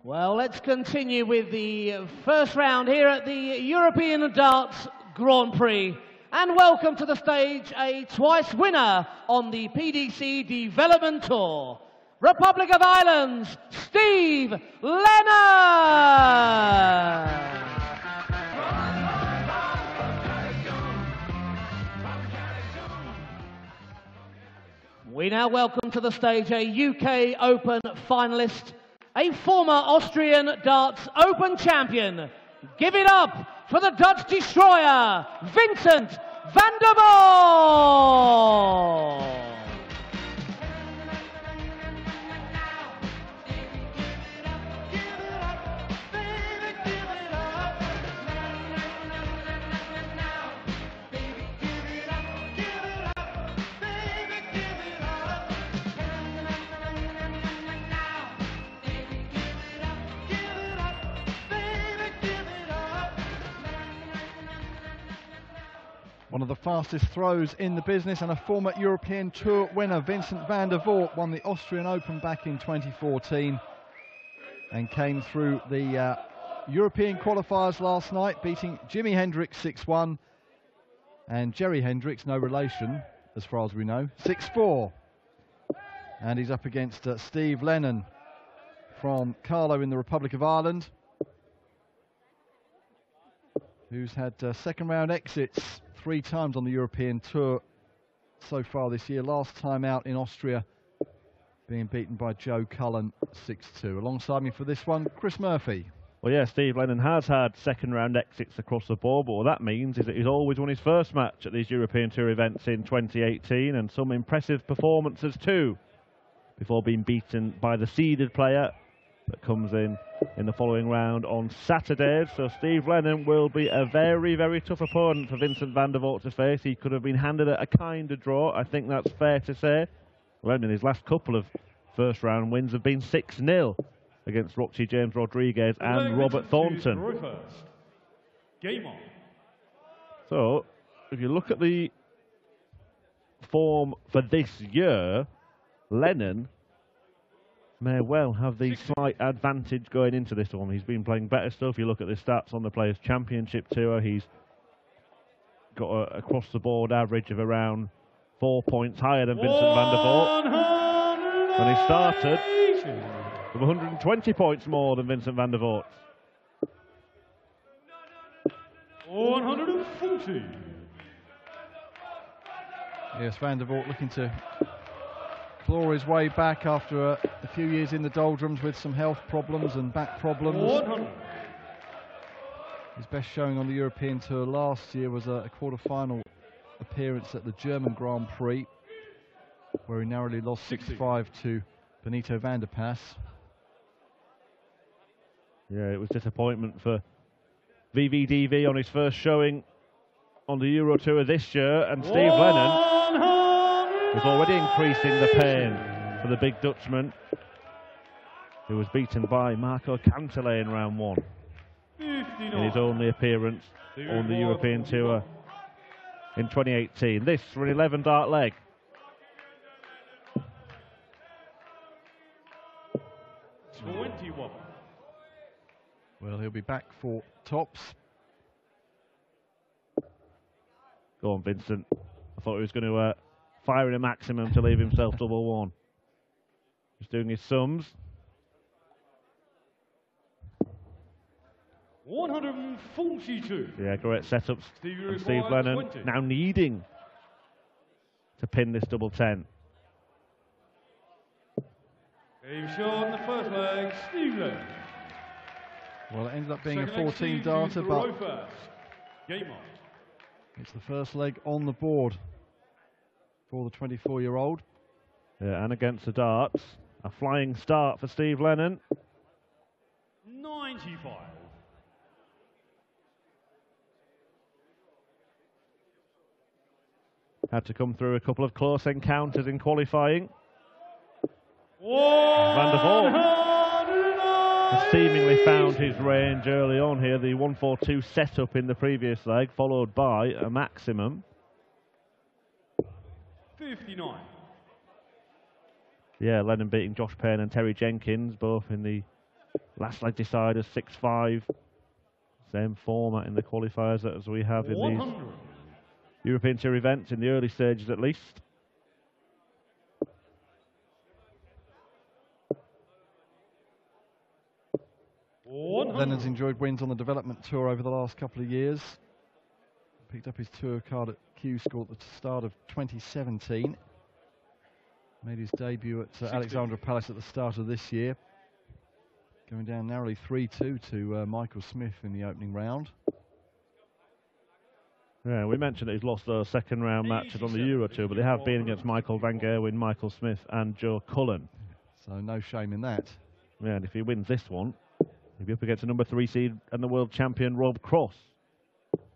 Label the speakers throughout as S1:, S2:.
S1: Well, let's continue with the first round here at the European Darts Grand Prix. And welcome to the stage a twice winner on the PDC Development Tour, Republic of Ireland, Steve Lennon! We now welcome to the stage a UK Open finalist, a former Austrian Darts Open champion. Give it up for the Dutch destroyer, Vincent van der Voort.
S2: One of the fastest throws in the business, and a former European Tour winner, Vincent van der Voort, won the Austrian Open back in 2014 and came through the European qualifiers last night, beating Jimi Hendrix 6-1 and Jerry Hendrix, no relation as far as we know, 6-4. And he's up against Steve Lennon from Carlow in the Republic of Ireland, who's had second round exits 3 times on the European Tour so far this year. Last time out in Austria, being beaten by Joe Cullen 6-2. Alongside me for this one, Chris Murphy.
S3: Well, yeah, Steve Lennon has had second round exits across the board, but what that means is that he's always won his first match at these European Tour events in 2018, and some impressive performances too, before being beaten by the seeded player that comes in the following round on Saturday. So Steve Lennon will be a very, very tough opponent for Vincent van der Voort to face. He could have been handed a kind of draw, I think that's fair to say. Lennon, his last couple of first round wins have been 6-0 against Roxy James Rodriguez and Robert Thornton.
S4: Game on.
S3: So, if you look at the form for this year, Lennon may well have the slight advantage going into this one. He's been playing better stuff. You look at the stats on the Players' Championship Tour, he's got a across-the-board average of around 4 points higher than Vincent van der Voort. When he started, with 120 points more than Vincent van der Voort.
S4: 140.
S2: Yes, van der Voort looking to claw his way back after a few years in the doldrums with some health problems and back problems.
S4: 100.
S2: His best showing on the European Tour last year was a quarter-final appearance at the German Grand Prix, where he narrowly lost 6-5 to Benito van der Pas.
S3: Yeah, it was disappointment for VVDV on his first showing on the Euro Tour this year, and Steve Lennon is already increasing the pain for the big Dutchman, who was beaten by Marco Cantelé in round 1 in his only appearance on the European Tour in 2018. This for an 11 dart leg.
S2: Well, he'll be back for tops.
S3: Go on, Vincent. I thought he was going to fire in a maximum to leave himself double one. Just doing his sums.
S4: 142.
S3: Yeah, great setups. And Steve Lennon
S4: 20.
S3: now needing to pin this double 10.
S4: Game shot in the first leg, Steve Lennon.
S2: Well, it ended up being
S4: Second
S2: a
S4: leg,
S2: 14
S4: Steve
S2: darter, but
S4: Game on.
S2: it's the first leg on the board for the 24-year-old.
S3: Yeah, and against the darts, a flying start for Steve Lennon.
S4: 95.
S3: Had to come through a couple of close encounters in qualifying.
S4: Van
S3: der Voort has seemingly found his range early on here. The 142 setup in the previous leg, followed by a maximum.
S4: 59.
S3: Yeah, Lennon beating Josh Payne and Terry Jenkins, both in the Last leg deciders, 6-5. Same format in the qualifiers as we have in these European Tour events, in the early stages at least.
S2: Lennon's enjoyed wins on the development tour over the last couple of years. Picked up his tour card at Q School at the start of 2017. Made his debut at Alexandra Palace at the start of this year. Going down narrowly 3-2 to Michael Smith in the opening round.
S3: Yeah, we mentioned that he's lost those second round matches on the Euro Tour, but they have been against Michael van Gerwen, Michael Smith and Joe Cullen.
S2: So no shame in that.
S3: Yeah, and if he wins this one, he'll be up against the number 3 seed and the world champion Rob Cross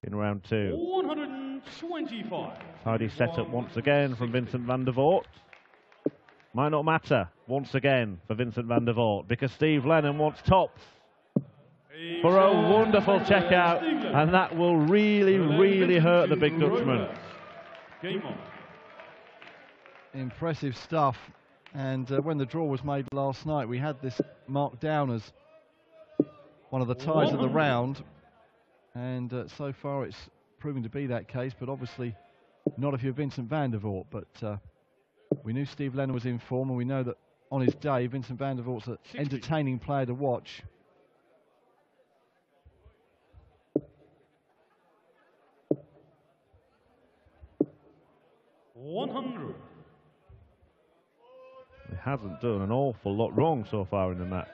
S3: in round 2.
S4: 125.
S3: Tidy setup once again from Vincent van der Voort. Might not matter once again for Vincent van der Voort because Steve Lennon wants tops for a wonderful checkout, and that will really, really hurt the big Dutchman.
S4: Game on.
S2: Impressive stuff. And when the draw was made last night, we had this marked down as one of the ties of the round. And so far it's proving to be that case, but obviously not if you're Vincent van der Voort. But we knew Steve Lennon was in form, and we know that on his day, Vincent van der Voort's an entertaining player to watch.
S3: He hasn't done an awful lot wrong so far in the match,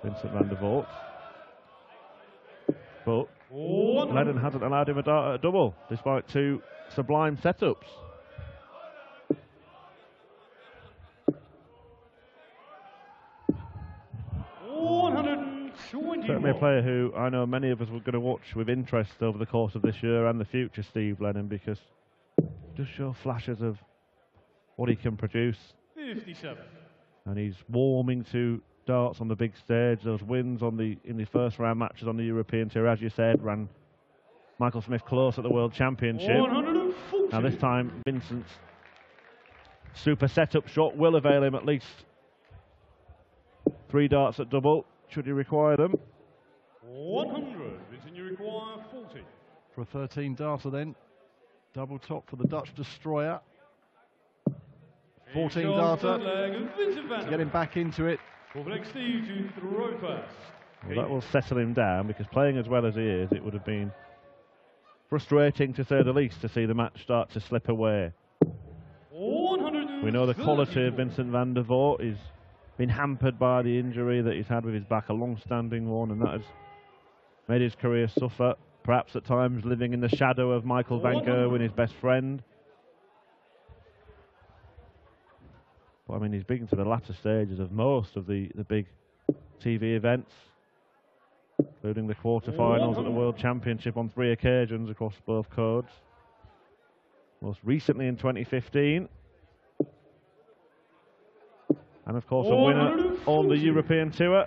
S3: Vincent van der Voort. But Lennon hasn't allowed him a dart at a double, despite 2 sublime setups. Certainly a player who I know many of us were going to watch with interest over the course of this year and the future, Steve Lennon, because he does show flashes of what he can produce.
S4: 57.
S3: And he's warming to darts on the big stage. Those wins in the first round matches on the European Tour, as you said, ran Michael Smith close at the World Championship.
S4: 140.
S3: Now this time Vincent's super setup shot will avail him at least 3 darts at double, should he require them.
S4: 100. Vincent, you require 40.
S2: For a 13 darter then. Double top for the Dutch destroyer. 14 darter to get him back into it.
S4: For the next Steve to throw pass.
S3: Well, that will settle him down, because playing as well as he is, it would have been frustrating to say the least to see the match start to slip away. We know the quality of Vincent van der Voort is been hampered by the injury that he's had with his back, a long-standing one, and that has made his career suffer, perhaps at times living in the shadow of Michael van Gerwen, his best friend. But I mean, he's been to the latter stages of most of the big TV events, including the quarterfinals at the World Championship on 3 occasions across both codes. Most recently in 2015. And of course a winner on the European Tour.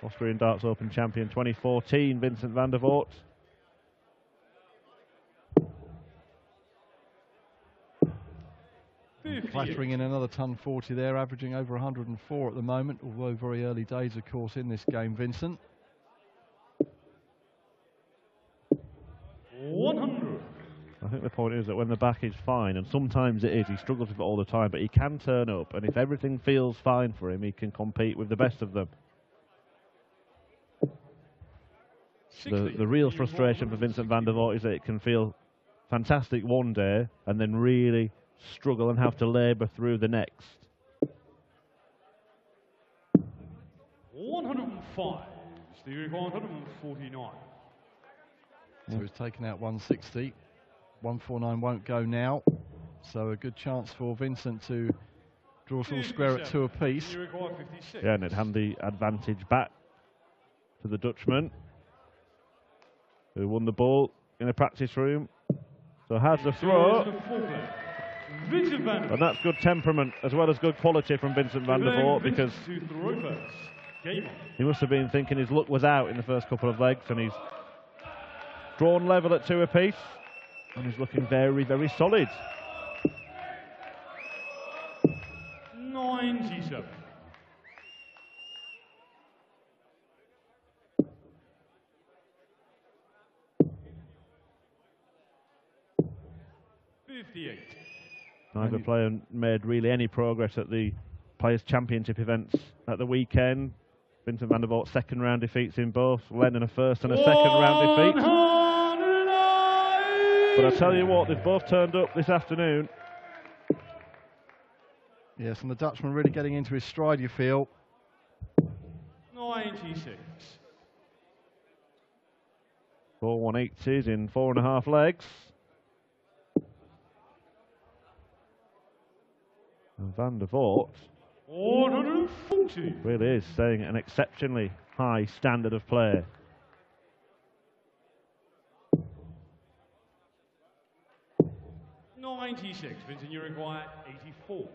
S3: Austrian Darts Open champion 2014, Vincent van der Voort.
S2: Clattering in another ton 40 there, averaging over 104 at the moment, although very early days, of course, in this game, Vincent.
S4: 100.
S3: I think the point is that when the back is fine, and sometimes it is, he struggles with it all the time, but he can turn up, and if everything feels fine for him, he can compete with the best of them. The real frustration for Vincent van der Voort is that it can feel fantastic one day, and then really struggle and have to labour through the next.
S4: 105. Steve 149.
S2: So he's taken out 160. 149 won't go now. So a good chance for Vincent to draw us all square at 2 apiece.
S3: Yeah, and it'd hand the advantage back to the Dutchman, who won the ball in a practice room. So has the throw. And that's good temperament as well as good quality from Vincent van der Voort, because he must have been thinking his luck was out in the first couple of legs, and he's drawn level at 2 apiece, and he's looking very, very solid.
S4: 97. 58.
S3: Neither player made really any progress at the Players' Championship events at the weekend. Vincent van der Voort second round defeats in both. Lennon a first and a second round defeat. But I tell you what, they've both turned up this afternoon.
S2: Yes, and the Dutchman really getting into his stride, you feel.
S4: 96.
S3: 4 180s in 4.5 legs. And van der Voort
S4: 140.
S3: really is setting an exceptionally high standard of play.
S4: .96. Vincent, you require 84.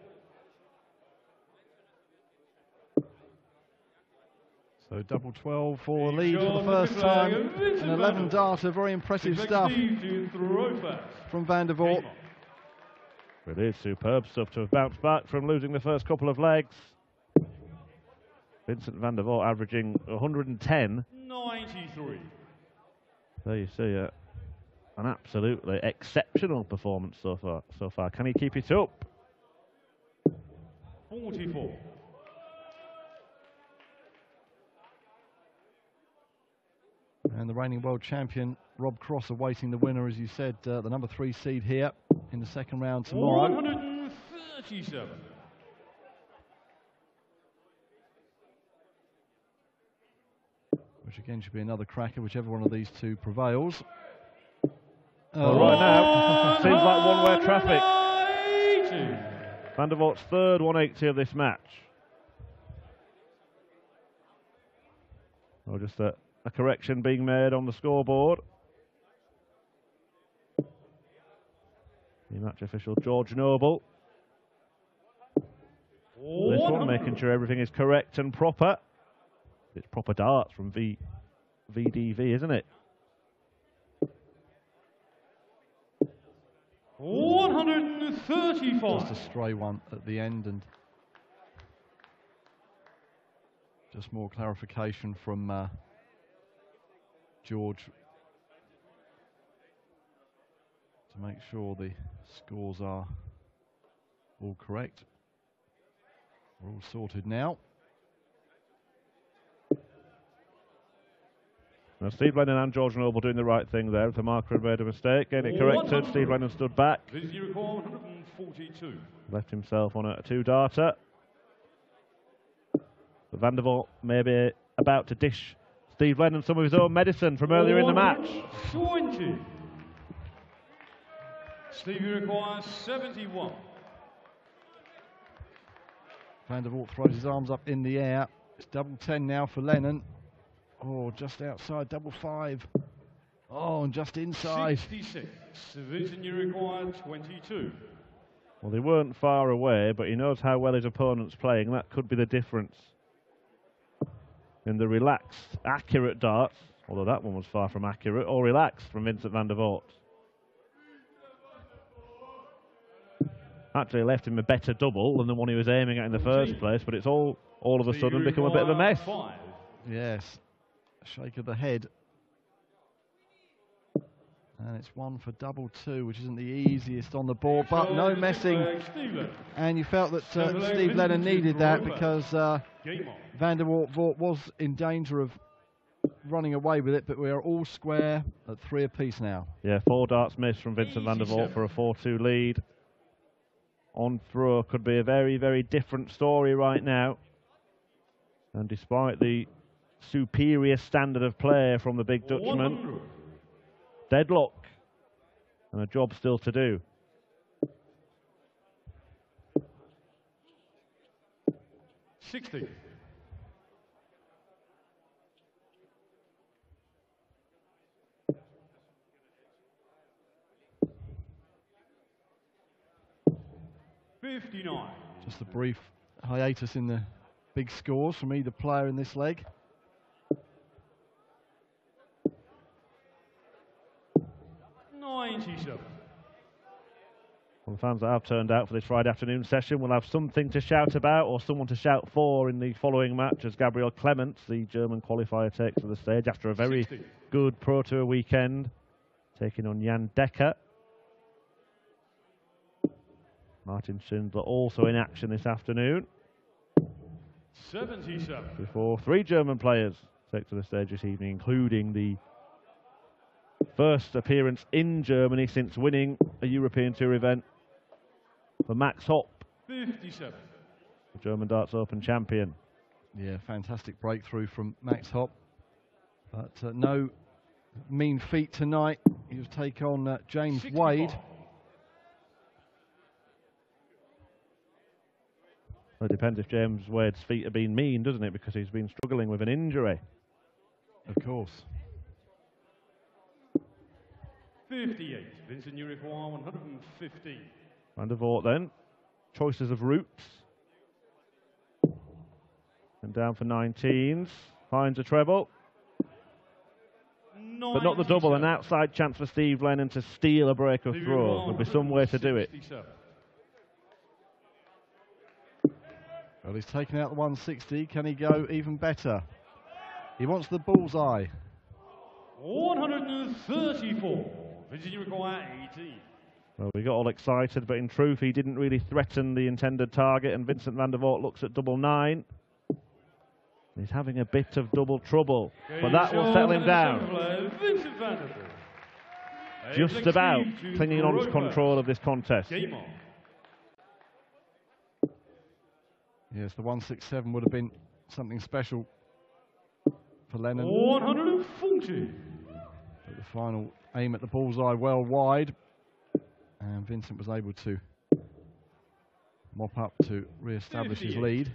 S2: So double 12 for the lead for the first time. An 11 darter, very impressive stuff from van der Voort.
S3: It is superb stuff to have bounced back from losing the first couple of legs. Vincent van der Voort averaging 110.
S4: 93.
S3: There you see it. An absolutely exceptional performance so far. Can he keep it up?
S4: 44.
S2: And the reigning world champion, Rob Cross, awaiting the winner, as you said, the number 3 seed here in the second round tomorrow.
S4: 137.
S2: Which again should be another cracker, whichever one of these two prevails.
S3: Well, right now, seems like one-way traffic. Van der Voort's third 180 of this match. Or just a correction being made on the scoreboard. The match official George Noble. This one making sure everything is correct and proper. It's proper darts from VDV, isn't it?
S4: 135.
S2: Just a stray one at the end, and just more clarification from George to make sure the scores are all correct. We're all sorted now.
S3: Now Steve Lennon and George Noble doing the right thing there. If the marker had made a mistake, getting it corrected. Steve Lennon stood back.
S4: 142.
S3: Left himself on a 2-darter. But van der Voort may be about to dish Steve Lennon some of his own medicine from earlier in the match.
S4: 20. Steve, you require 71.
S2: Van der Voort throws his arms up in the air. It's double 10 now for Lennon. Oh, just outside double 5. Oh, and just inside.
S4: 66. Vincent, you require 22.
S3: Well, they weren't far away, but he knows how well his opponent's playing. That could be the difference in the relaxed, accurate darts, although that one was far from accurate, or relaxed from Vincent van der Voort. Actually left him a better double than the one he was aiming at in the first place, but it's all of a sudden become a bit of a mess.
S4: 5.
S2: Yes, shake of the head. And it's one for double 2, which isn't the easiest on the board, but no messing. And you felt that Steve Lennon needed that because van der Voort was in danger of running away with it, but we are all square at 3 apiece now.
S3: Yeah, 4 darts missed from Vincent van der Voort for a 4-2 lead. On throw could be a very, very different story right now. And despite the superior standard of play from the big Dutchman, deadlock and a job still to do.
S4: $60. $59.
S2: Just a brief hiatus in the big scores from either player in this leg.
S4: $97.
S3: Well, the fans that have turned out for this Friday afternoon session will have something to shout about or someone to shout for in the following match as Gabriel Clements, the German qualifier, takes to the stage after a very
S4: 60.
S3: good Pro Tour weekend, taking on Jan Dekker. Martin Schindler also in action this afternoon.
S4: 77.
S3: Before 3 German players take to the stage this evening, including the first appearance in Germany since winning a European Tour event for Max Hopp,
S4: 57.
S3: the German Darts Open champion.
S2: Yeah, fantastic breakthrough from Max Hopp. But no mean feat tonight. He'll take on James
S4: 65.
S2: Wade.
S3: Well, it depends if James Wade's feet have been mean, doesn't it? Because he's been struggling with an injury.
S2: Of course.
S4: 58. Vincent, you require 115.
S3: Van der Voort then. Choices of routes. And down for 19s. Finds a treble. But not the double. An outside chance for Steve Lennon to steal a break of throw. There'll be some way to do it.
S2: Well, he's taken out the 160. Can he go even better? He wants the bullseye.
S4: 134. Vincent, you require 18.
S3: Well, we got all excited, but in truth, he didn't really threaten the intended target, and Vincent van der Voort looks at double 9. He's having a bit of double trouble, but that will settle him down. Just about clinging on to control of this contest.
S2: Yes, the 167 would have been something special for Lennon.
S4: 140.
S2: But the final aim at the bullseye well wide, and Vincent was able to mop up to re-establish his lead.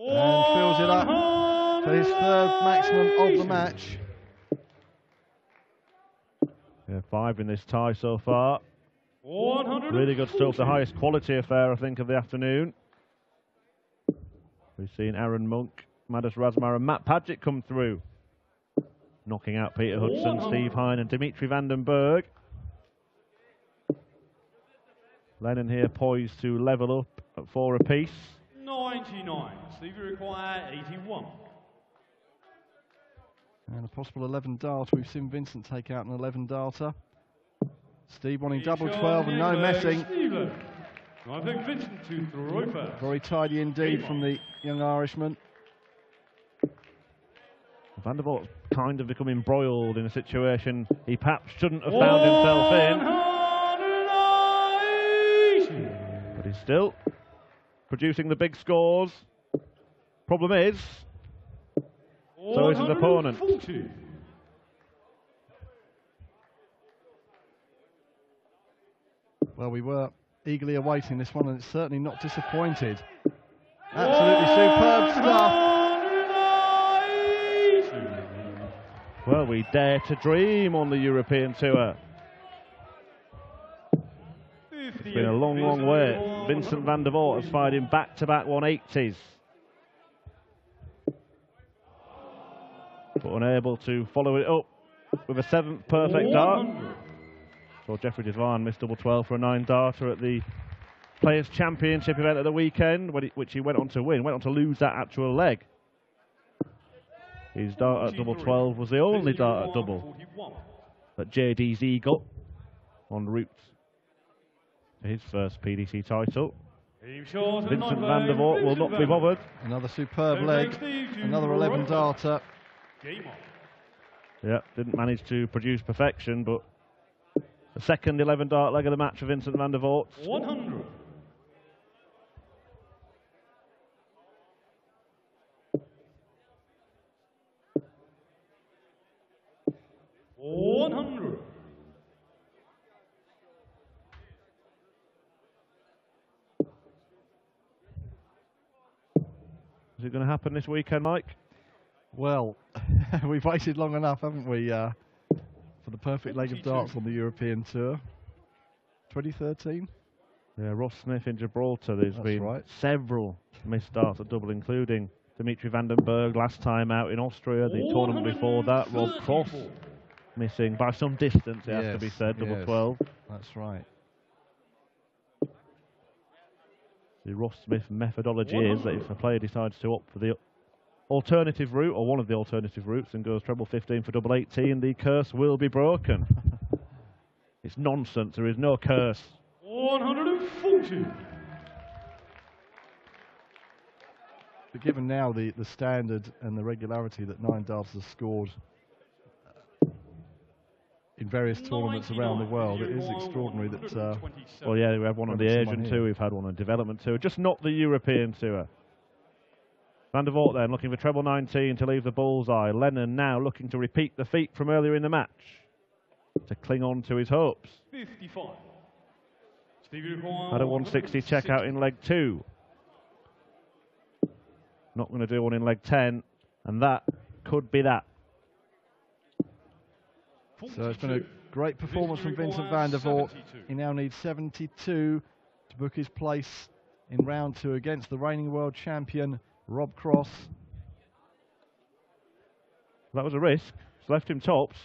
S2: And fills it up for his 3rd maximum of the match.
S3: Yeah, 5 in this tie so far.
S4: 140.
S3: Really good stuff. The highest quality affair, I think, of the afternoon. We've seen Aaron Monk, Madis Razmar and Matt Padgett come through, knocking out Peter Hudson, Steve Hine and Dimitri van den Berg. Lennon here poised to level up at 4 apiece.
S4: 99. Steve, you require 81.
S2: And a possible 11 darter. We've seen Vincent take out an 11 darter. Steve wanting double 12 and no messing.
S4: I think Vincent to throw first.
S2: Very tidy indeed from the young Irishman.
S3: Van der Voort's kind of become embroiled in a situation he perhaps shouldn't have found himself in. But he's still producing the big scores. Problem is, so is his opponent.
S2: Well, we were eagerly awaiting this one, and it's certainly not disappointed. Absolutely superb stuff.
S3: Well, we dare to dream on the European Tour. It's been a long, long way. Vincent van der Voort has fired in back-to-back 180s. But unable to follow it up with a 7th perfect dart. So Jeffrey Desvan missed double 12 for a 9 darter at the Players' Championship event at the weekend, which he went on to win, went on to lose that actual leg. His dart at double 12 was the only dart at double that JDZ got en route to his first PDC title. Vincent van der Voort will not be bothered.
S2: Another superb leg, another 11 darter.
S3: Yeah, didn't manage to produce perfection, but the second 11 dart leg of the match for Vincent van der Voort.
S4: 100.
S3: Is it going to happen this weekend, Mike?
S2: Well, we've waited long enough, haven't we, for the perfect leg of darts on the European Tour. 2013?
S3: Yeah, Ross Smith in Gibraltar. There's been several missed darts at double, including Dimitri van den Berg last time out in Austria, the tournament before that. Rob Cross missing by some distance, it has to be said, double 12.
S2: That's right.
S3: The Ross Smith methodology is that if a player decides to opt for the alternative route, or one of the alternative routes, and goes treble 15 for double 18, the curse will be broken. It's nonsense. There is no curse.
S4: 140.
S2: But given now the standard and the regularity that nine darts has scored in various tournaments around the world, it is extraordinary that...
S3: well, yeah, we have one on the Asian Tour, we've had one on Development Tour, just not the European Tour. Van der Voort then looking for treble 19 to leave the bullseye. Lennon now looking to repeat the feat from earlier in the match to cling on to his hopes.
S4: 55.
S3: Had a 160 check out in leg 2. Not going to do one in leg 10, and that could be that.
S2: So it's been a great performance from Vincent van der Voort. He now needs 72 to book his place in round 2 against the reigning world champion, Rob Cross.
S3: That was a risk. It's left him tops.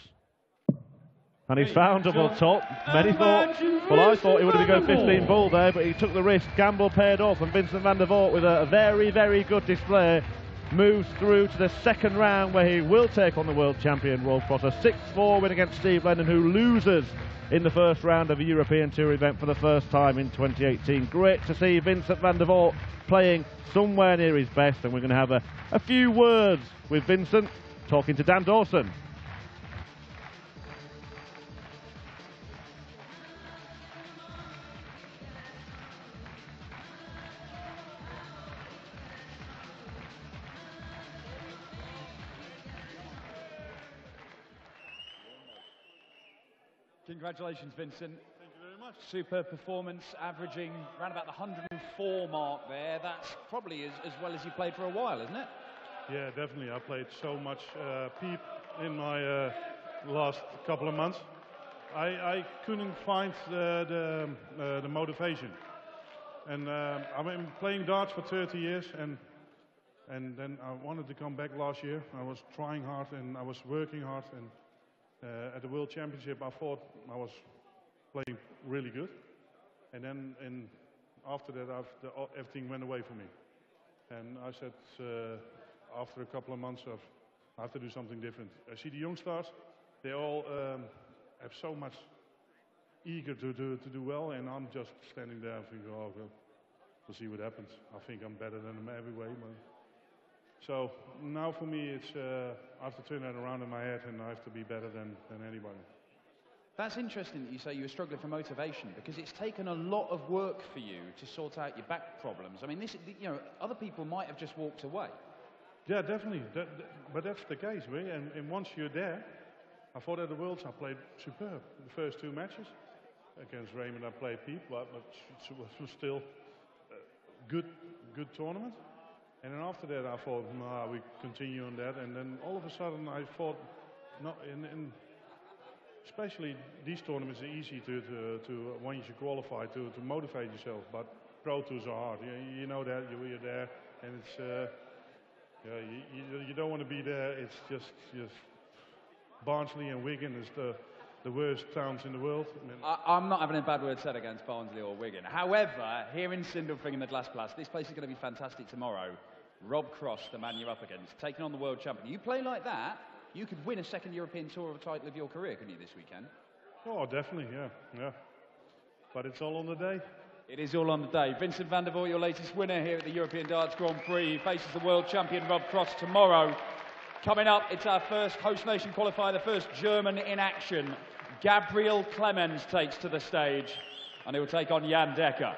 S3: And he's found double top. Many thought, well, I thought he would have been going 15 ball there, but he took the risk. Gamble paid off, and Vincent van der Voort, with a very, very good display, moves through to the second round, where he will take on the world champion, Rob Cross. A 6-4 win against Steve Lennon, who loses in the first round of a European Tour event for the first time in 2018. Great to see Vincent van der Voort playing somewhere near his best, and we're going to have a few words with Vincent, talking to Dan Dawson.
S5: Congratulations, Vincent.
S4: Thank you very much.
S5: Superb performance, averaging around about the 104 mark there. That's probably as well as you played for a while, isn't it?
S4: Yeah, definitely. I played so much peep in my last couple of months. I couldn't find the motivation. And I've been playing darts for 30 years, and then I wanted to come back last year. I was trying hard and I was working hard, and at the World Championship I thought I was playing really good. And then after that everything went away from me. And I said after a couple of months I have to do something different. I see the young stars, they all have so much eager to do well, and I'm just standing there and thinking, oh, well, we'll see what happens. I think I'm better than them every way. So now for me, it's I have to turn that around in my head, and I have to be better than anybody.
S5: That's interesting that you say you were struggling for motivation, because it's taken a lot of work for you to sort out your back problems. I mean, other people might have just walked away.
S4: Yeah, definitely. But that's the case, really. And once you're there, I thought at the Worlds I played superb. The first 2 matches against Raymond I played peep, but it was still a good tournament. And then after that I thought, nah, we continue on that. And then all of a sudden I thought, no, especially these tournaments are easy to once you qualify to motivate yourself. But Pro Tours are hard. You know that you're there, and it's you don't want to be there. It's just Barnsley and Wigan is the worst towns in the world.
S5: I'm not having a bad word said against Barnsley or Wigan. However, here in Sindelfingen, the Glasplatz, this place is going to be fantastic tomorrow. Rob Cross, the man you're up against, taking on the world champion. You play like that, you could win a second European Tour of a title of your career, couldn't you, this weekend?
S4: Oh, definitely, yeah. But it's all on the day.
S5: It is all on the day. Vincent van der Voort, your latest winner here at the European Darts Grand Prix. He faces the world champion Rob Cross tomorrow. Coming up, it's our first host nation qualifier, the first German in action. Gabriel Clemens takes to the stage, and he will take on Jan Dekker.